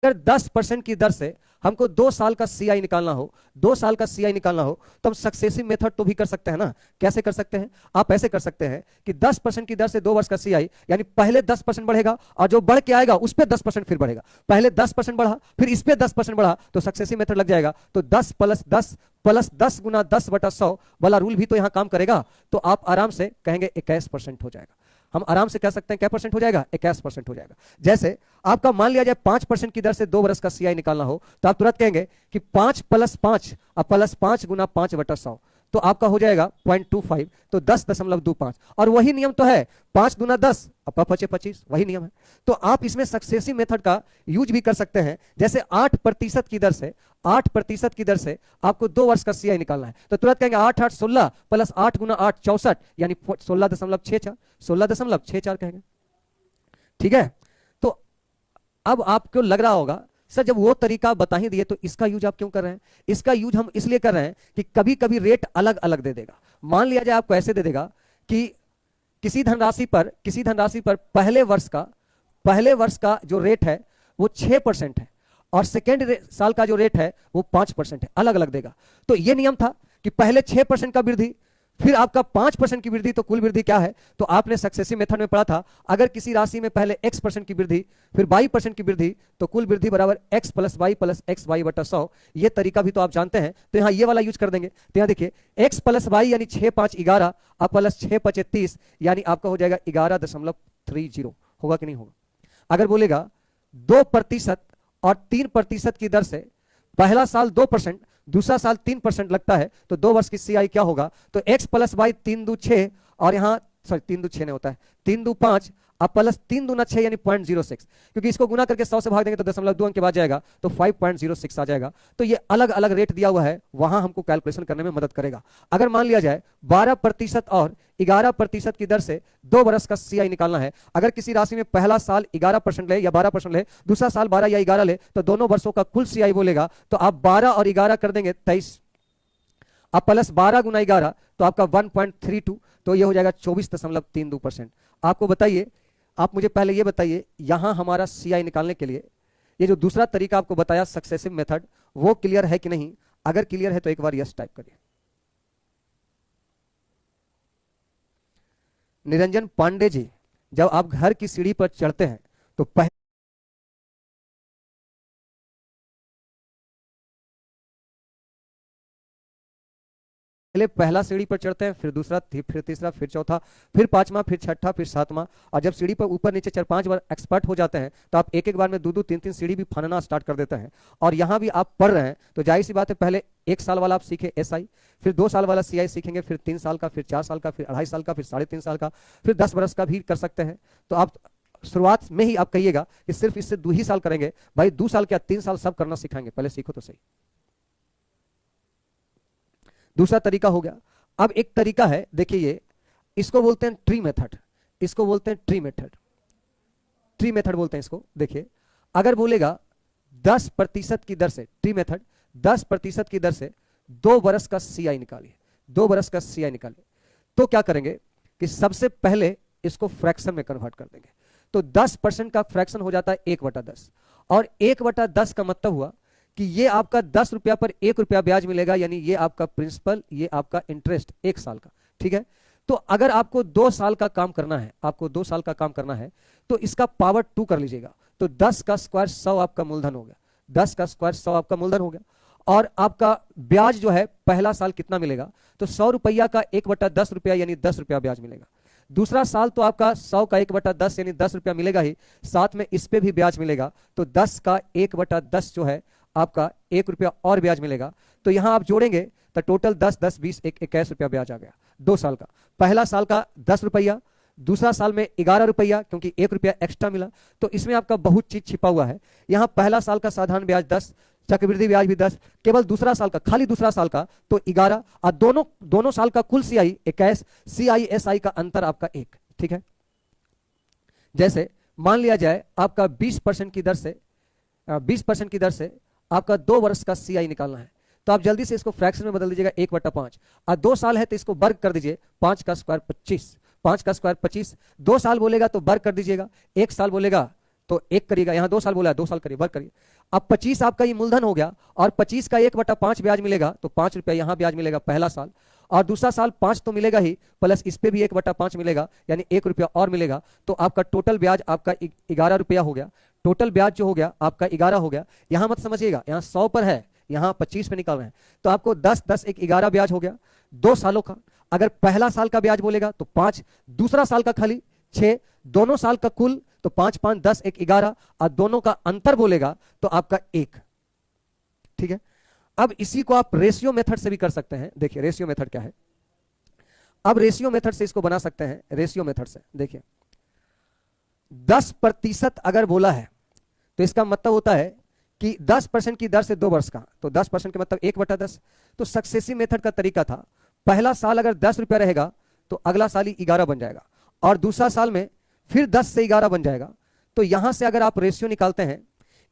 10% की दर से हमको 2 साल का CI निकालना हो, 2 साल का CI निकालना हो, तो हम सक्सेसिव मेथड तो भी कर सकते हैं ना। कैसे कर सकते हैं, आप ऐसे कर सकते हैं कि 10% की दर से 2 वर्ष का CI, यानी पहले 10% बढ़ेगा और जो बढ़ के आएगा उस पे 10% फिर बढ़ेगा, पहले 10% बढ़ा फिर इस पे 10% बढ़ा, तो सक्सेसिव मेथड लग जाएगा। तो 10 प्लस 10 गुना 10 बटा 100 वाला रूल भी तो यहां काम करेगा, तो आप आराम से कहेंगे 21% हो जाएगा। हम आराम से कह सकते हैं क्या परसेंट हो जाएगा, 21% हो जाएगा। जैसे आपका मान लिया जाए 5% की दर से 2 वर्ष का सीआई निकालना हो तो आप तुरंत कहेंगे कि 5 + 5 अब +5 गुना 5/100 तो आपका हो जाएगा 0.25, तो 10.25। और वही नियम तो है 5 दूना 10 आपका 25, वही नियम है। तो आप इसमें सक्सेसिव मेथड का यूज भी कर सकते हैं। जैसे 8% की दर से 8% की दर से आपको 2 वर्ष का सीआई निकालना है तो तुरंत कहेंगे 8 8 16 + 8 गुना 8 64 यानी 16.64 16.64 कहेंगे। ठीक है, तो अब आपको लग रहा होगा सर जब वो तरीका बता ही दिए तो इसका यूज आप क्यों कर रहे हैं? इसका यूज हम इसलिए कर रहे हैं कि कभी कभी रेट अलग अलग दे देगा। मान लिया जाए आपको ऐसे दे देगा कि किसी धनराशि पर पहले वर्ष का जो रेट है वो 6% है और सेकेंड साल का जो रेट है वो 5% है, अलग अलग देगा। तो ये नियम था कि पहले 6% का वृद्धि, फिर आपका 5% की वृद्धि, तो कुल वृद्धि क्या है? तो आपने सक्सेसिव मेथड में पढ़ा था अगर किसी राशि में पहले x% की वृद्धि फिर y% की वृद्धि तो कुल वृद्धि बराबर x + y + xy/100। ये तरीका भी तो आप जानते हैं, तो यहां ये वाला यूज कर देंगे। तो यहां देखिए x + y यानी 6 5 11 और प्लस 6 5 30 यानी आपका हो जाएगा 11.30। होगा कि नहीं होगा? अगर बोलेगा 2% और 3% की दर से पहला साल 2% दूसरा साल 3% लगता है तो 2 वर्ष की सीआई क्या होगा? तो x + y 3 2 6 और यहां 3 2 6 नहीं होता है 3 2 5 अब प्लस 3 दूना 6 यानी 0.06, क्योंकि इसको गुना करके 100 से भाग देंगे तो 0.2 अंक के बाद जाएगा तो 5.06 आ जाएगा। तो ये अलग अलग रेट दिया हुआ है, वहां हमको कैलकुलेशन करने में मदद करेगा। अगर मान लिया जाए 12% और 11% की दर से 2 वर्ष का सीआई निकालना है, अगर किसी राशि में पहला साल 11% ले या 12% ले, दूसरा साल 12 या 11 ले, तो दोनों वर्षों का कुल सीआई बोलेगा। तो आप 12 और 11 कर देंगे 23, अब प्लस 12 गुना 11 तो आपका 1.32, तो ये हो जाएगा 24.32%। आपको बताइए, आप मुझे पहले ये बताइए यहां हमारा सीआई निकालने के लिए ये जो दूसरा तरीका आपको बताया सक्सेसिव मेथड, वो क्लियर है कि नहीं? अगर क्लियर है तो एक बार यस टाइप करिए। निरंजन पांडे जी, जब आप घर की सीढ़ी पर चढ़ते हैं तो पहले पहला सीढ़ी पर चढ़ते हैं, फिर दूसरा, फिर तीसरा, फिर चौथा, फिर पांचवा, फिर छठा, फिर सातवां, और जब सीढ़ी पर ऊपर नीचे 4-5 बार एक्सपर्ट हो जाते हैं तो आप एक एक बार में 2-2 3-3 सीढ़ी भी फानना स्टार्ट कर देते हैं। और यहां भी आप पढ़ रहे हैं तो जाहिर सी बात है पहले 1 साल वाला आप सीखे एसआई, फिर 2 साल वाला सीआई सीखेंगे, फिर 3 साल का, फिर 4 साल का, फिर 2.5 साल का, फिर 3.5 साल का, फिर 10 वर्ष का भी कर सकते हैं। तो आप शुरुआत में ही आप कहिएगा कि सिर्फ इससे 2 ही साल करेंगे, भाई 2 साल क्या 3 साल सब करना सिखाएंगे, पहले सीखो तो सही। दूसरा तरीका हो गया। अब एक तरीका है, देखिए ये, इसको बोलते हैं ट्री मेथड, इसको बोलते हैं ट्री मेथड, ट्री मेथड बोलते हैं इसको। देखिए अगर बोलेगा 10% की दर से, ट्री मेथड 10% की दर से 2 वर्ष का सीआई निकालिए, 2 वर्ष का सीआई निकालिए, तो क्या करेंगे कि सबसे पहले इसको फ्रैक्शन में कन्वर्ट कर देंगे। तो 10% का फ्रैक्शन हो जाता है 1/10, और 1/10 का मतलब हुआ कि ये आपका 10 रुपया पर 1 रुपया ब्याज मिलेगा, यानी ये आपका प्रिंसिपल, ये आपका इंटरेस्ट 1 साल का। ठीक है, तो अगर आपको 2 साल का काम करना है, आपको 2 साल का काम करना है तो इसका पावर 2 कर लीजिएगा। तो 10 का स्क्वायर 100 आपका मूलधन हो गया, 10 का स्क्वायर 100 आपका मूलधन हो गया। और आपका ब्याज जो है पहला साल कितना मिलेगा? तो 100 रुपया का 1/10 रुपया यानी 10 रुपया ब्याज मिलेगा। दूसरा साल तो आपका 100 का 1/10 यानी 10 रुपया मिलेगा ही, साथ में इस पे भी ब्याज मिलेगा। तो 10 का 1/10 जो है आपका 1 रुपया और ब्याज मिलेगा। तो यहां आप जोड़ेंगे तो टोटल 10 10 20 21 रुपया ब्याज आ गया 2 साल का। पहला साल का 10 रुपया, दूसरा साल में 11 रुपया, क्योंकि 1 रुपया एक्स्ट्रा मिला। तो इसमें आपका बहुत चीज छिपा हुआ है। यहां पहला साल का साधारण ब्याज 10, चक्रवृद्धि ब्याज भी 10, केवल दूसरा साल का, खाली दूसरा साल का तो 11, और दोनों साल का कुल सीआई 21, सीआई एसआई का अंतर आपका 1। ठीक है, जैसे मान लिया जाए आपका 20% की दर से 20% की दर से आपका 2 वर्ष का सीआई निकालना है, तो आप जल्दी से इसको फ्रैक्शन में बदल दीजिएगा 1/5, और 2 साल है तो इसको वर्ग कर दीजिए, 5 का स्क्वायर 25, 5 का स्क्वायर 25। 2 साल बोलेगा तो वर्ग कर दीजिएगा, 1 साल बोलेगा तो 1 करिएगा, यहां 2 साल बोला है 2 साल करिए, वर्ग करिए। अब 25 आपका ये मूलधन हो गया, और 25 का 1/5 ब्याज मिलेगा, तो 5 रुपया यहां ब्याज मिलेगा पहला साल, और दूसरा साल 5 तो मिलेगा ही, प्लस इस पे भी 1/5 मिलेगा, यानी 1 रुपया और मिलेगा। तो आपका टोटल ब्याज आपका 11 रुपया हो गया। टोटल ब्याज जो हो गया आपका 11 हो गया। यहां मत समझिएगा, यहां 100 पर है, यहां 25 पे निकाल रहे हैं, तो आपको 10 10 1 11 ब्याज हो गया 2 सालों का। अगर पहला साल का ब्याज बोलेगा तो 5, दूसरा साल का खाली 6, दोनों साल का कुल तो 5 5 10 1 11, और दोनों का अंतर बोलेगा तो आपका 1। ठीक है, अब इसी को आप रेशियो मेथड से भी कर सकते हैं। देखिए रेशियो मेथड क्या है, अब रेशियो मेथड से इसको बना सकते हैं। रेशियो मेथड से देखिए 10% अगर बोला है तो इसका मतलब होता है कि 10% की दर से 2 वर्ष का, तो 10% के मतलब 1/10। तो सक्सेसिव मेथड का तरीका था, पहला साल अगर 10 रुपया रहेगा तो अगला साल ही 11 बन जाएगा, और दूसरा साल में फिर 10 से 11 बन जाएगा। तो यहां से अगर आप रेशियो निकालते हैं,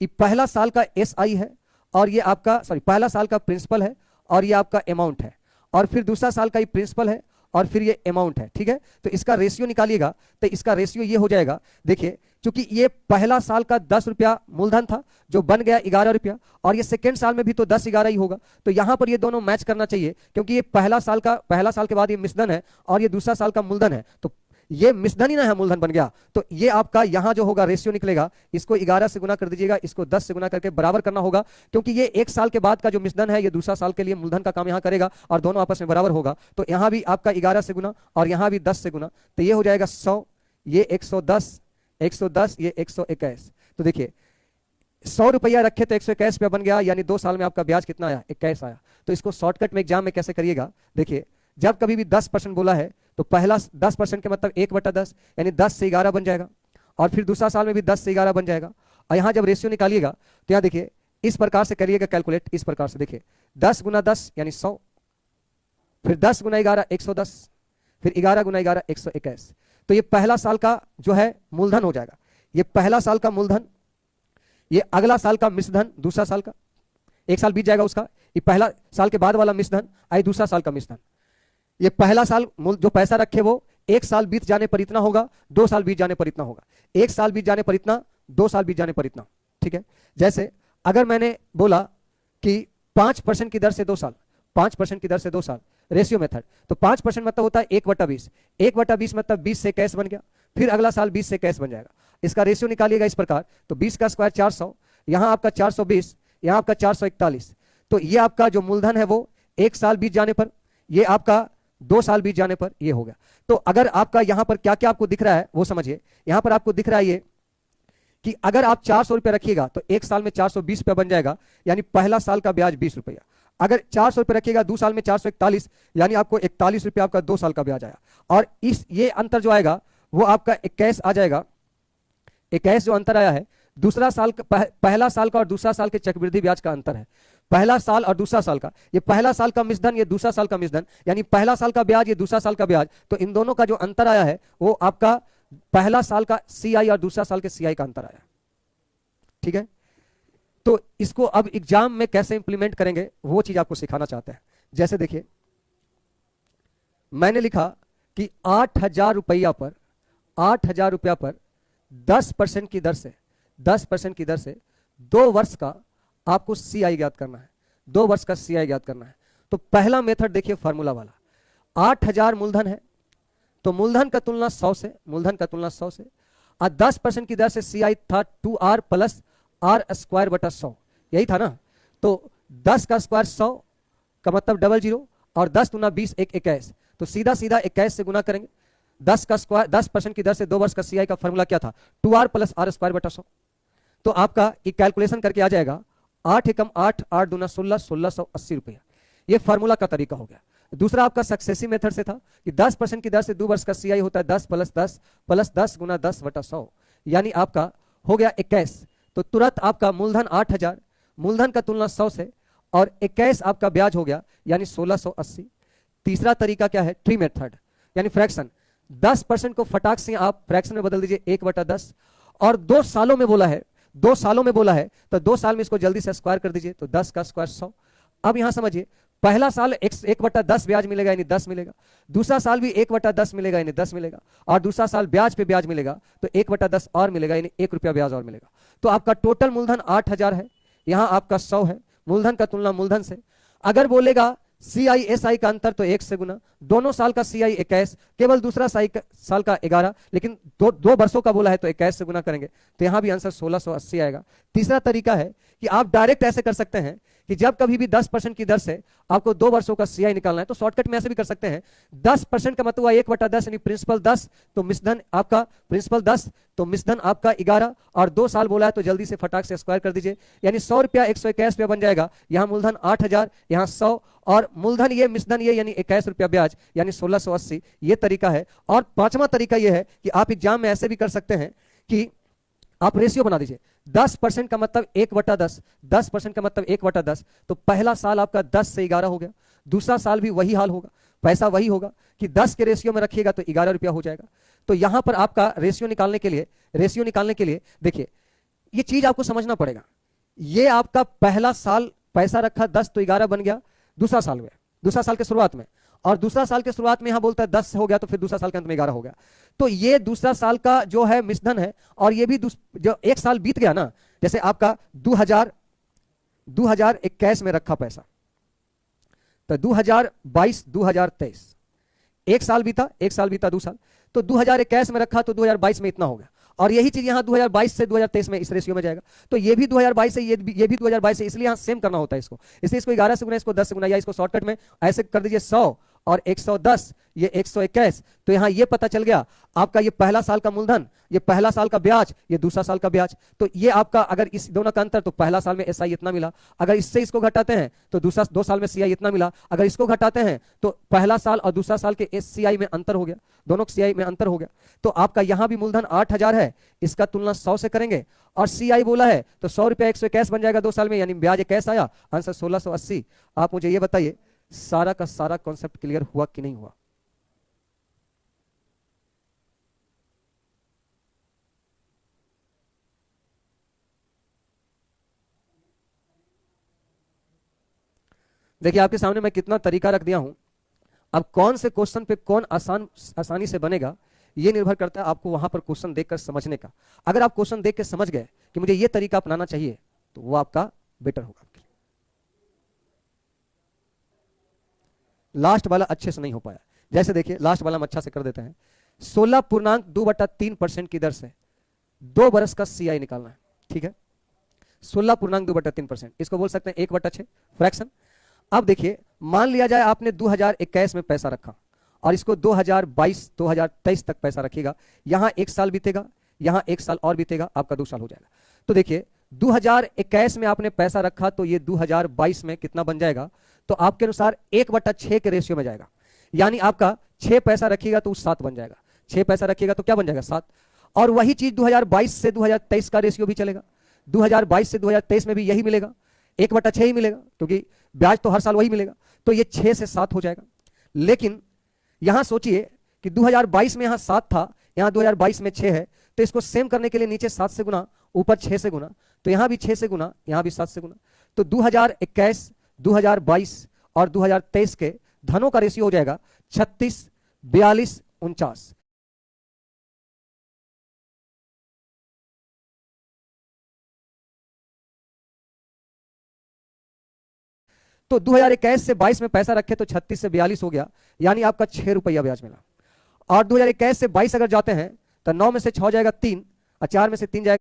ये पहला साल का SI है, और ये आपका पहला साल का प्रिंसिपल है, और ये आपका अमाउंट है, और फिर दूसरा साल का ये प्रिंसिपल है, और फिर ये अमाउंट है। ठीक है, तो इसका रेशियो निकालिएगा तो इसका रेशियो ये हो जाएगा। देखिए क्योंकि ये पहला साल का 10 रुपया मूलधन था जो बन गया 11 रुपया, और ये सेकेंड साल में भी तो 10 11 ही होगा, तो यहां पर ये दोनों मैच करना चाहिए, क्योंकि ये पहला साल के बाद ये मिश्रधन है और ये दूसरा साल का मूलधन है, तो ये मिश्रधन ही ना है, मूलधन बन गया। तो ये आपका यहां जो होगा रेशियो निकलेगा, इसको 11 से गुना कर दीजिएगा, इसको 10 से गुना करके बराबर करना होगा, क्योंकि ये 1 साल के बाद का जो मिश्रधन है ये दूसरा साल के लिए मूलधन का काम यहां करेगा, और दोनों आपस में बराबर होगा। तो यहां भी आपका 11 से गुना और यहां भी 10 से गुना, तो ये हो जाएगा 100, ये 110, 110, ये 121। तो देखिए 100 रुपया रखे तो 121 रुपया बन गया, यानी 2 साल में आपका ब्याज कितना आया, 21 आया। तो इसको शॉर्टकट में एग्जाम में कैसे करिएगा, देखिए जब कभी भी 10% बोला है तो पहला 10% के मतलब 1/10, यानी 10 से 11 बन जाएगा, और फिर दूसरा साल में भी 10 से 11 बन जाएगा। और यहां जब रेशियो निकालिएगा तो यहां देखिए इस प्रकार से करिएगा कैलकुलेट, इस प्रकार से देखिए 10 गुना 10 यानी 100, फिर 10 गुना 11 110, फिर 11 गुना 11 121। तो ये पहला साल का जो है मूलधन हो जाएगा, ये पहला साल का मूलधन, ये अगला साल का मिश्रधन, दूसरा साल का, 1 साल बीत जाएगा उसका, ये पहला साल के बाद वाला मिश्रधन, आई दूसरा साल का मिश्रधन। ये पहला साल जो पैसा रखे वो 1 साल बीत जाने पर इतना होगा, 2 साल बीत जाने पर इतना होगा, 1 साल बीत जाने पर इतना, 2 साल बीत जाने पर इतना। ठीक है, जैसे अगर मैंने बोला कि 5% की दर से 2 साल, 5% की दर से 2 साल रेशियो मेथड, तो 5% मतलब होता है 1/20, 1/20 मतलब 20 से कैश बन गया, फिर अगला साल 20 से कैश बन जाएगा। इसका रेशियो निकालिएगा इस प्रकार, तो 20 का स्क्वायर 400, यहां आपका 420, यहां आपका 441। तो ये आपका जो मूलधन है वो 1 साल बीत जाने पर, ये आपका 2 साल बीत जाने पर ये हो गया। तो अगर आपका यहां पर क्या क्या आपको दिख रहा है वो समझिए, यहां पर आपको दिख रहा है ये कि अगर आप 400 रुपया रखिएगा तो 1 साल में 420 रुपया बन जाएगा, यानी पहला साल का ब्याज 20 रुपया। अगर 400 रुपये रखिएगा 2 साल में 441, यानी आपको 41 रुपया आपका 2 साल का ब्याज आया, और इस ये अंतर जो आएगा वो आपका 21 आ जाएगा। 21 जो अंतर आया है दूसरा साल का, पहला साल का और दूसरा साल के चक्रवृद्धि ब्याज का अंतर है, पहला साल और दूसरा साल का, ये पहला साल का मिश्रधन, ये दूसरा साल का मिश्रधन, यानी पहला साल का ब्याज, ये दूसरा साल का ब्याज, तो इन दोनों का जो अंतर आया है वो आपका पहला साल का CI और दूसरा साल के CI का अंतर आया। ठीक है, तो इसको अब एग्जाम में कैसे इंप्लीमेंट करेंगे वो चीज आपको सिखाना चाहते हैं। जैसे देखिए मैंने लिखा कि 8,000 रुपया पर, 8,000 रुपया पर 10% की दर से, 10% की दर से 2 वर्ष का आपको CI ज्ञात करना है, 2 वर्ष का CI ज्ञात करना है। तो पहला मेथड देखिए फार्मूला वाला, 8,000 मूलधन है तो मूलधन का तुलना 100 से, मूलधन का तुलना 100 से, और 10% की दर से CI था 2R प्लस R स्क्वायर बटा 100, यही था ना। तो 10 का स्क्वायर 100 का मतलब 00, और 10 गुना 20 21, तो सीधा सीधा 21 से गुना करेंगे। 10 का स्क्वायर, 10% की दर से 2 वर्ष का CI का फॉर्मूला क्या था, 2R प्लस R स्क्वायर बटा 100। तो आपका एक कैलकुलेशन करके आ जाएगा 8 एकम 8, 8 दूना 16, 1680 रुपया। ये फार्मूला का तरीका हो गया। दूसरा आपका सक्सेसिव मेथड से था कि 10% की दर से 2 वर्ष का CI होता है 10 प्लस 10 प्लस 10 गुना 10 बटा 100, यानी आपका हो गया 21। तो तुरंत आपका मूलधन 8,000, मूलधन का तुलना 100 से, और 21 आपका ब्याज हो गया यानी 1680। तीसरा तरीका क्या है, ट्री मेथड, यानी फ्रैक्शन। 10% को फटाक से आप फ्रैक्शन में बदल दीजिए 1/10, और 2 सालों में बोला है, 2 सालों में बोला है तो 2 साल में इसको जल्दी से स्क्वायर कर दीजिए, तो 10 का स्क्वायर 100। अब यहां समझिए, पहला साल 1/10 ब्याज मिलेगा यानी 10 मिलेगा, दूसरा साल भी 1/10 मिलेगा यानी 10 मिलेगा, और दूसरा साल ब्याज पे ब्याज मिलेगा तो 1/10 और मिलेगा यानी 1 रुपया ब्याज और मिलेगा। तो आपका टोटल मूलधन 8,000 है, यहां आपका 100 है, मूलधन का तुलना मूलधन से। अगर बोलेगा CI SI का अंतर तो 1 से गुना, दोनों साल का CI 21, केवल दूसरा साल का 11, लेकिन दो वर्षों का बोला है तो 21 से गुना करेंगे, तो यहां भी आंसर 1680 आएगा। तीसरा तरीका है कि आप डायरेक्ट ऐसे कर सकते हैं कि जब कभी भी 10% की दर से आपको 2 वर्षों का सीआई निकालना है तो शॉर्टकट में ऐसे भी कर सकते हैं। 10% का मतलब हुआ 1/10 यानी प्रिंसिपल 10, तो मिश्रधन आपका प्रिंसिपल 10, तो मिश्रधन आपका 11, और 2 साल बोला है तो जल्दी से फटाक से स्क्वायर कर दीजिए, यानी 100 रुपया 121 रुपया बन जाएगा। यहां मूलधन 8,000, यहां 100, और मूलधन ये मिश्रधन ये यानी 21 रुपया ब्याज यानी 1680। ये तरीका है। और पांचवा तरीका ये है कि आप एग्जाम में ऐसे भी कर सकते हैं कि आप रेशियो बना दीजिए। 10% का मतलब 1/10, 10% का मतलब 1/10, तो पहला साल आपका 10 से 11 हो गया, दूसरा साल भी वही हाल होगा, पैसा वही होगा कि 10 के रेशियो में रखिएगा तो 11 रुपया हो जाएगा। तो यहां पर आपका रेशियो निकालने के लिए देखिए, ये चीज आपको समझना पड़ेगा। ये आपका पहला साल पैसा रखा 10 तो 11 बन गया दूसरा साल में, दूसरा साल के शुरुआत में, और दूसरा साल के शुरुआत में यहां बोलता है 10 हो गया तो फिर दूसरा साल के अंत में 11 हो गया। तो ये दूसरा साल का जो है मिश्रधन है, और ये भी जो एक साल बीत गया ना, जैसे आपका 2021 में रखा पैसा, तो 2022 2023 एक साल बीता, एक साल बीता 2 साल, तो 2021 में रखा तो 2022 में इतना हो गया, और यही चीज यहां 2022 से 2023 में इस रेशियो में जाएगा। तो ये भी 2022 से, ये भी 2022 से, इसलिए यहां सेम करना होता है इसको, इसलिए इसको 11 से गुना, इसको 10 से गुना, या इसको शॉर्टकट में ऐसे कर दीजिए 100 और 110, ये 121, तो यहां ये पता चल गया आपका ये पहला साल का मूलधन, ये पहला साल का ब्याज, ये दूसरा साल का ब्याज। तो ये आपका अगर इस दोनों का अंतर, तो पहला साल में एसआई इतना मिला, अगर इससे इसको घटाते हैं तो दूसरा 2 साल में सीआई इतना मिला, अगर इसको घटाते हैं तो पहला साल और दूसरा साल के एससीआई में अंतर हो गया, दोनों सीआई में अंतर हो गया। तो आपका यहां भी मूलधन 8,000 है, इसका तुलना 100 से करेंगे, और सीआई बोला है तो 100 रुपया 121 बन जाएगा 2 साल में, यानी ब्याज 21 आया, आंसर 1680। आप मुझे ये बताइए सारा का सारा कॉन्सेप्ट क्लियर हुआ कि नहीं हुआ? देखिए आपके सामने मैं कितना तरीका रख दिया हूं। अब कौन से क्वेश्चन पे कौन आसानी से बनेगा, ये निर्भर करता है आपको वहां पर क्वेश्चन देखकर समझने का। अगर आप क्वेश्चन देख के समझ गए कि मुझे ये तरीका अपनाना चाहिए, तो वो आपका बेटर होगा। लास्ट वाला अच्छे से नहीं हो पाया, जैसे देखिए लास्ट वाला हम अच्छा से कर देते हैं। 16.2/3% की दर से 2 बरस का सीआई निकालना है, ठीक है। 16.2/3%, इसको बोल सकते हैं 1/6 फ्रैक्शन। अब देखिए मान लिया जाए आपने 2021 में पैसा रखा, और इसको 2022 2023 तक पैसा रखिएगा, यहां 1 साल बीतेगा, यहां 1 साल और बीतेगा, आपका 2 साल हो जाएगा। तो देखिए 2021 में आपने पैसा रखा, तो ये 2022 में कितना बन जाएगा, तो आपके अनुसार 1/6 के रेशियो में जाएगा, यानी आपका 6 पैसा रखिएगा तो 7 बन जाएगा, 6 पैसा रखिएगा तो क्या बन जाएगा 7। और वही चीज 2022 से 2023 का रेशियो भी चलेगा, 2022 से 2023 में भी यही मिलेगा, 1/6 ही मिलेगा, क्योंकि ब्याज तो हर साल वही मिलेगा, तो ये 6 से 7 हो जाएगा। लेकिन यहां सोचिए कि 2022 में यहां 7 था, यहां 2022 में 6 है, तो इसको सेम करने के लिए नीचे 7 से गुना, ऊपर 6 से गुना, तो यहां भी 6 से गुना, यहां भी 7 से गुना, तो 2021 2022 और 2023 के धनों का रेशियो हो जाएगा 36 42 49। तो 2021 से 22 में पैसा रखे तो 36 से 42 हो गया, यानी आपका 6 रुपया ब्याज मिला। और 2021 से 22 अगर जाते हैं तो 9 में से 6 जाएगा 3, और 4 में से 3 जाएगा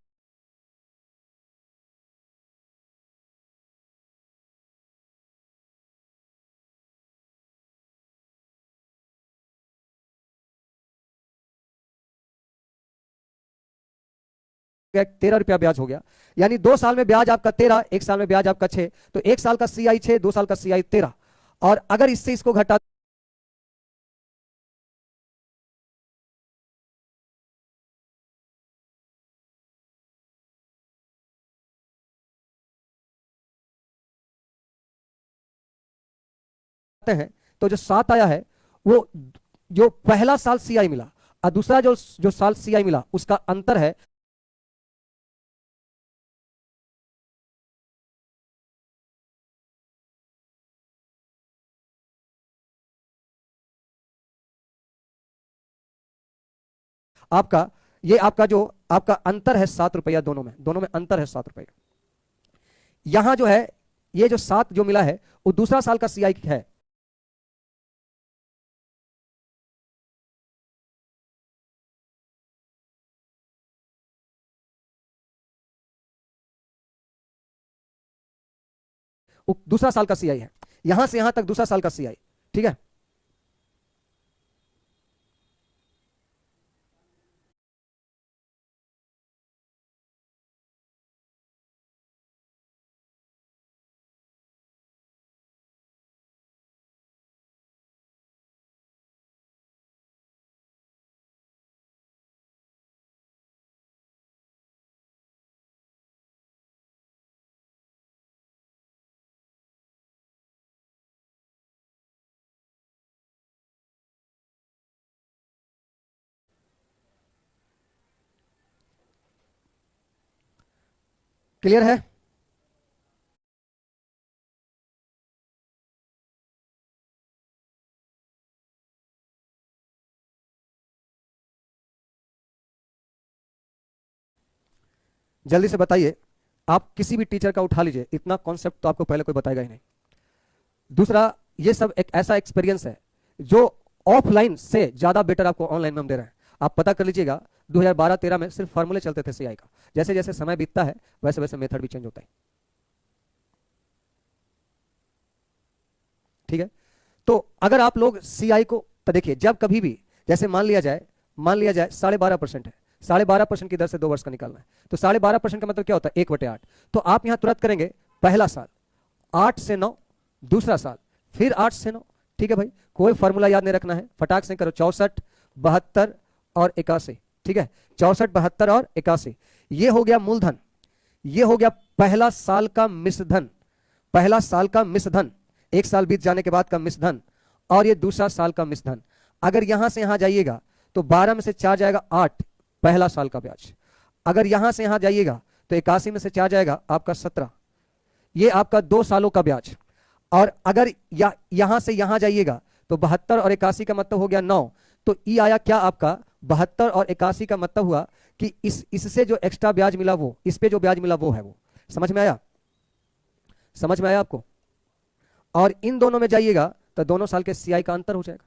₹13 ब्याज हो गया, यानी 2 साल में ब्याज आपका 13, 1 साल में ब्याज आपका 6, तो 1 साल का सीआई 6, 2 साल का सीआई 13। और अगर इससे इसको घटाते हैं तो जो 7 आया है वो जो पहला साल सीआई मिला और दूसरा जो जो साल सीआई मिला उसका अंतर है। आपका ये आपका जो आपका अंतर है 7 रुपया, दोनों में अंतर है 7 रुपया। यहां जो है ये जो 7 जो मिला है वो दूसरा साल का सीआई है। दूसरा साल का सीआई है, यहां से यहां तक दूसरा साल का सीआई, ठीक है। क्लियर है? जल्दी से बताइए, आप किसी भी टीचर का उठा लीजिए, इतना कॉन्सेप्ट तो आपको पहले कोई बताएगा ही नहीं। दूसरा, ये सब एक ऐसा एक्सपीरियंस है जो ऑफलाइन से ज्यादा बेटर आपको ऑनलाइन में हम दे रहे हैं। आप पता कर लीजिएगा, 2012-13 में सिर्फ फार्मूले चलते थे सीआई का, जैसे जैसे समय बीतता है वैसे वैसे मेथड भी चेंज होता है, ठीक है। तो अगर आप लोग सीआई को, तो देखिए जब कभी भी, जैसे मान लिया जाए 12.5% है, 12.5% की दर से 2 वर्ष का निकालना है, तो 12.5% का मतलब क्या होता है? 1/8। तो आप यहां तुरंत करेंगे, पहला साल 8 से 9, दूसरा साल फिर 8 से 9, ठीक है भाई। कोई फॉर्मूला याद नहीं रखना है, फटाक से करो, 64, 72 और 81, ठीक है। 64, 72 और 81, ये हो गया मूलधन, ये हो गया पहला साल का मिश्रधन, पहला साल का मिश्रधन, एक साल बीत जाने के बाद का मिश्रधन, और ये दूसरा साल का मिश्रधन। अगर यहां से यहां जाइएगा तो 12 में से 4 जाएगा 8, पहला साल का ब्याज। अगर यहां से यहां जाइएगा तो 81 में से 4 जाएगा आपका 17, ये आपका 2 सालों का ब्याज। और अगर यहां से यहां जाइएगा तो 72 और 81 का मतलब हो गया 9, तो ई आया क्या आपका? 72 और 81 का मतलब हुआ कि इससे जो एक्स्ट्रा ब्याज मिला वो, इस पे जो ब्याज मिला वो है वो। समझ में आया? समझ में आया आपको? और इन दोनों में जाइएगा तो दोनों साल के सीआई का अंतर हो जाएगा।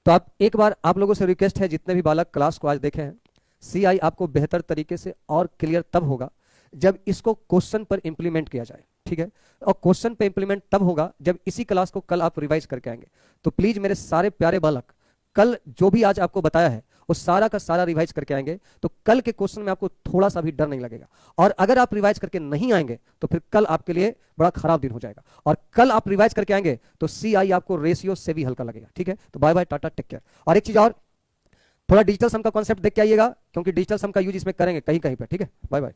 तो आप एक बार, आप लोगों से रिक्वेस्ट है, जितने भी बालक क्लास को आज देखे हैं, सीआई आपको बेहतर तरीके से और क्लियर तब होगा जब इसको क्वेश्चन पर इंप्लीमेंट किया जाए, ठीक है। और क्वेश्चन पे इंप्लीमेंट तब होगा जब इसी क्लास को कल आप रिवाइज करके आएंगे। तो प्लीज मेरे सारे प्यारे बालक, कल जो भी आज आपको बताया है वो सारा का सारा रिवाइज करके आएंगे, तो कल के क्वेश्चन में आपको थोड़ा सा भी डर नहीं लगेगा। और अगर आप रिवाइज करके नहीं आएंगे तो फिर कल आपके लिए बड़ा खराब दिन हो जाएगा। और कल आप रिवाइज करके आएंगे तो सीआई आपको रेशियो से भी हल्का लगेगा, ठीक है। तो bye bye, tata, take care. और एक चीज और, थोड़ा डिजिटल सम का कॉन्सेप्ट देख के आइएगा, क्योंकि डिजिटल सम का यूज इसमें करेंगे कहीं कहीं पे, ठीक है। Bye bye.